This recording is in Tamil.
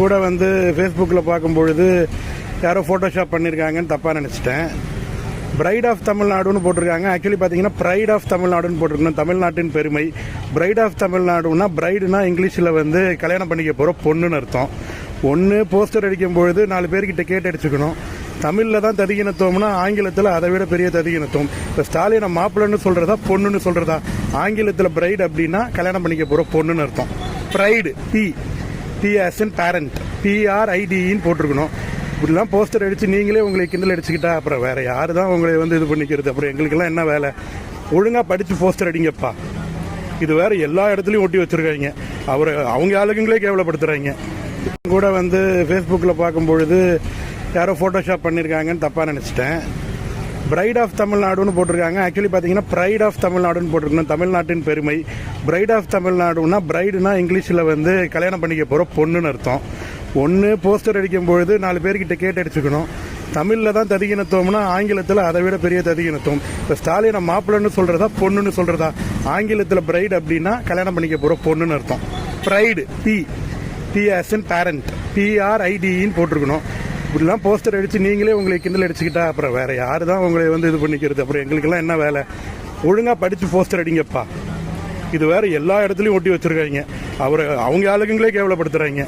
கூட வந்து ஃபேஸ்புக்கில் பார்க்கும்பொழுது யாரோ ஃபோட்டோஷாப் பண்ணியிருக்காங்கன்னு தப்பாக நினச்சிட்டேன். பிரைட் ஆஃப் தமிழ்நாடுன்னு போட்டிருக்காங்க. ஆக்சுவலி பார்த்தீங்கன்னா ப்ரைட் ஆஃப் தமிழ்நாடுன்னு போட்டிருக்கணும். தமிழ்நாட்டின் பெருமை. பிரைட் ஆஃப் தமிழ்நாடுன்னா பிரைடுனா இங்கிலீஷில் வந்து கல்யாணம் பண்ணிக்க போகிற பொண்ணுன்னு அர்த்தம். ஒன்று போஸ்டர் அடிக்கும் பொழுது 4 பேர்கிட்ட கேட்டு அடிச்சுக்கணும். தமிழில் தான் ததிகினத்துவம்னா ஆங்கிலத்தில் அதை விட பெரிய ததிகினத்துவம். இப்போ ஸ்டாலினை மாப்பிள்ளைன்னு சொல்கிறதா பொண்ணுன்னு சொல்கிறதா? ஆங்கிலத்தில் பிரைட் அப்படின்னா கல்யாணம் பண்ணிக்க போகிற பொண்ணுன்னு அர்த்தம். Pride P as in parent, PRIDன்னு போட்டிருக்கணும். இப்படிலாம் போஸ்டர் அடித்து நீங்களே உங்களை கிண்டல் அடிச்சுக்கிட்டா அப்புறம் வேறு யார் தான் உங்களை வந்து இது பண்ணிக்கிறது? அப்புறம் எங்களுக்கெல்லாம் என்ன வேலை? ஒழுங்காக படித்து போஸ்டர் அடிங்கப்பா. இது வேறு எல்லா இடத்துலையும் ஒட்டி வச்சுருக்காங்க. அவங்க ஆளுங்களே கேவலப்படுத்துகிறாங்க. கூட வந்து ஃபேஸ்புக்கில் பார்க்கும்பொழுது யாரோ ஃபோட்டோஷாப் பண்ணியிருக்காங்கன்னு தப்பாக நினச்சிட்டேன். பிரைட் ஆஃப் தமிழ்நாடுன்னு போட்டிருக்காங்க. ஆக்சுவலி பார்த்தீங்கன்னா ப்ரைட் ஆஃப் தமிழ்நாடுன்னு போட்டிருக்கணும். தமிழ்நாட்டின் பெருமை. பிரைட் ஆஃப் தமிழ்நாடுன்னா பிரைடுனா இங்கிலீஷில் வந்து கல்யாணம் பண்ணிக்க போகிற பொண்ணுன்னு அர்த்தம். ஒன்று போஸ்டர் அடிக்கும் பொழுது 4 பேர்கிட்ட கேட்டு அடிச்சுக்கணும். தமிழில் தான் ததிகினத்துவம்னா ஆங்கிலத்தில் அதை விட பெரிய ததிகினத்துவம். இப்போ ஸ்டாலினை மாப்பிள்ளைன்னு சொல்கிறதா பொண்ணுன்னு சொல்கிறதா? ஆங்கிலத்தில் பிரைட் அப்படின்னா கல்யாணம் பண்ணிக்க போகிற பொண்ணுன்னு அர்த்தம். Pride P as in parent, PRIDன்னு போட்டிருக்கணும். இப்படிலாம் போஸ்டர் அடித்து நீங்களே உங்களை கிண்டல் அடிச்சுக்கிட்டா அப்புறம் வேறு யார் தான் உங்களை வந்து இது பண்ணிக்கிறது? அப்புறம் எங்களுக்கெல்லாம் என்ன வேலை? ஒழுங்காக படித்து போஸ்டர் அடிங்கப்பா. இது வேறு எல்லா இடத்துலையும் ஒட்டி வச்சுருக்காங்க. அவங்க ஆளுங்களே கேவலப்படுத்துகிறாங்க.